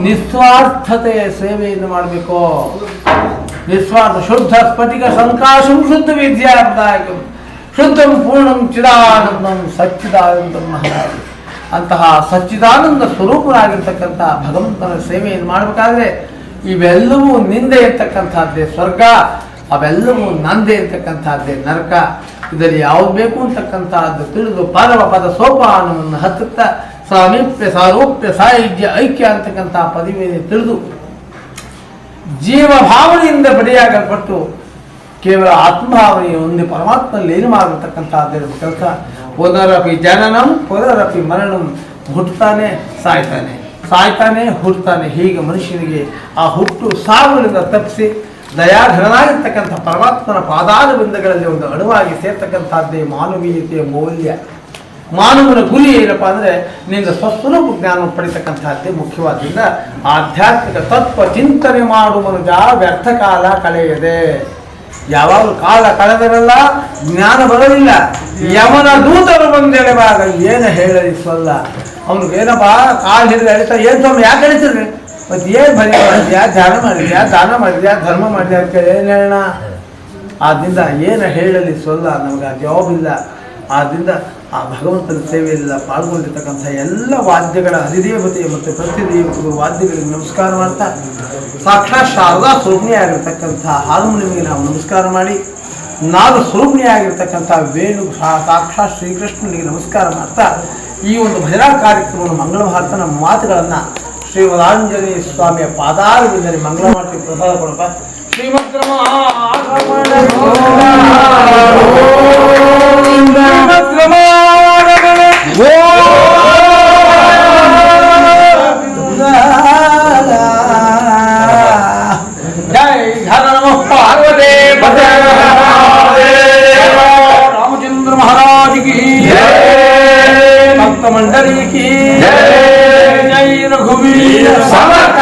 ನಿಸ್ವಾರ್ಥತೆಯ ಸೇವೆಯನ್ನು ಮಾಡಬೇಕು. ನಿಸ್ವಾರ್ಥ ಶುದ್ಧ ಸ್ಫಟಿಕ ಸಂಕಾಶಂ ಶುದ್ಧ ವಿದ್ಯಾದಾಯಕಂ ಶುದ್ಧಂ ಪೂರ್ಣಂ ಚಿದಾನಂದಂ ಸಚ್ಚಿದಾನಂದಂ ಮಹಾರಾಜ. ಅಂತಹ ಸಚ್ಚಿದಾನಂದ ಸ್ವರೂಪರಾಗಿರ್ತಕ್ಕಂಥ ಭಗವಂತನ ಸೇವೆಯನ್ನು ಮಾಡಬೇಕಾದ್ರೆ ಇವೆಲ್ಲವೂ ನಿಂದೆ ಇರ್ತಕ್ಕಂಥದ್ದೇ ಸ್ವರ್ಗ, ಅವೆಲ್ಲವೂ ನಂದೇ ಇರ್ತಕ್ಕಂಥದ್ದೇ ನರಕ. ಇದರಲ್ಲಿ ಯಾವುದು ಬೇಕು ಅಂತಕ್ಕಂಥದ್ದು ತಿಳಿದು ಪರಮ ಪದ ಸೋಪಾನವನ್ನು ಹತ್ತುತ್ತಾ ಸಾಮೀಪ್ಯ ಸಾರೂಪ್ಯ ಸಾಯುಜ್ಯ ಐಕ್ಯ ಅಂತಕ್ಕಂಥ ಪದವಿಯನ್ನು ತಿಳಿದು ಜೀವ ಭಾವನೆಯಿಂದ ಬಡಿಯಾಗಲ್ಪಟ್ಟು ಕೇವಲ ಆತ್ಮಭಾವನೆಯ ಒಂದೇ ಪರಮಾತ್ಮನಲ್ಲಿ ಏನು ಮಾಡಿರ್ತಕ್ಕಂಥದ್ದು ಕೆಲಸ. ಪುನರಪಿ ಜನನಂ ಪುನರಪಿ ಮರಣಂ, ಹುಟ್ಟುತ್ತಾನೆ ಸಾಯ್ತಾನೆ, ಸಾಯ್ತಾನೆ ಹುಟ್ಟುತ್ತಾನೆ. ಹೀಗೆ ಮನುಷ್ಯನಿಗೆ ಆ ಹುಟ್ಟು ಸಾವುಗಳಿಂದ ತಪ್ಪಿಸಿ ದಯಾಘರನಾಗಿರ್ತಕ್ಕಂಥ ಪರಮಾತ್ಮನ ಪಾದಾದ ಬಿಂದಗಳಲ್ಲಿ ಒಂದು ಅಣುವಾಗಿ ಸೇರ್ತಕ್ಕಂಥದ್ದೇ ಮಾನವೀಯತೆಯ ಮೌಲ್ಯ. ಮಾನವನ ಗುರಿ ಏನಪ್ಪ ಅಂದರೆ ನಿನ್ನ ಸ್ವಸ್ವರೂಪ ಜ್ಞಾನ ಪಡಿತಕ್ಕಂಥದ್ದೇ ಮುಖ್ಯವಾದ್ರಿಂದ ಆಧ್ಯಾತ್ಮಿಕ ತತ್ವ ಚಿಂತನೆ ಮಾಡುವ ವ್ಯರ್ಥ ಕಾಲ ಕಳೆಯದೆ. ಯಾವಾಗ ಕಾಲ ಕಳೆದರೆಲ್ಲ ಜ್ಞಾನ ಬರಲಿಲ್ಲ. ಯಮನ ದೂತರು ಬಂದೆಳೆವಾಗ ಏನು ಹೇಳಲಿಸಲ್ಲ. ಅವ್ನಿಗೆ ಏನಪ್ಪ ಕಾಲು ಹಿಡಿದು ಎಳಿತಾ ಏನು ಸ್ವಾಮಿ ಯಾಕೆ ಎಳಿತಿದ್ರಿ, ಮತ್ತು ಏನು ಭಜನೆ ಮಾಡಿದ್ಯಾ, ಧ್ಯಾನ ಮಾಡಿದ್ಯಾ, ದಾನ ಮಾಡಿದ್ಯಾ, ಧರ್ಮ ಮಾಡಿದ್ಯಾ ಅಂತ ಏನು ಹೇಳೋಣ. ಆದ್ದರಿಂದ ಏನು ಹೇಳಲಿಸಲ್ಲ, ನಮಗೆ ಆ ಜವಾಬಿಲ್ಲ. ಆದ್ದರಿಂದ ಆ ಭಗವಂತನ ಸೇವೆಯಲ್ಲ ಪಾಲ್ಗೊಂಡಿರ್ತಕ್ಕಂಥ ಎಲ್ಲ ವಾದ್ಯಗಳ ಅಧಿದೇವತೆಯ ಮತ್ತು ಪ್ರತಿದೇವತೆಗಳು ವಾದ್ಯಗಳಿಗೆ ನಮಸ್ಕಾರ ಮಾಡ್ತಾ ಸಾಕ್ಷಾತ್ ಶಾರದಾ ಸ್ವರೂಪಿಣಿಯಾಗಿರ್ತಕ್ಕಂಥ ಹಾರ್ಮೋನಿಯಂಗೆ ನಾವು ನಮಸ್ಕಾರ ಮಾಡಿ, ನಾದ ಸ್ವರೂಪಿಣಿಯಾಗಿರ್ತಕ್ಕಂಥ ವೇಣು ಸಾಕ್ಷಾತ್ ಶ್ರೀಕೃಷ್ಣನಿಗೆ ನಮಸ್ಕಾರ ಮಾಡ್ತಾ ಈ ಒಂದು ಭಜನಾ ಕಾರ್ಯಕ್ರಮವನ್ನು ಮಂಗಳ ಭಾರತನ ಮಾತುಗಳನ್ನು ಶ್ರೀಮದಾಂಜನೇಯ ಸ್ವಾಮಿಯ ಪಾದಾರವಿಂದಲೇ ಮಂಗಳ ಮಾಡ್ತೀವಿ. ಪ್ರಸಾದ ಕೊಡಪ್ಪ. रामचंद्र महाराज की भक्त मंडली की जय रघुवीर समर्थ।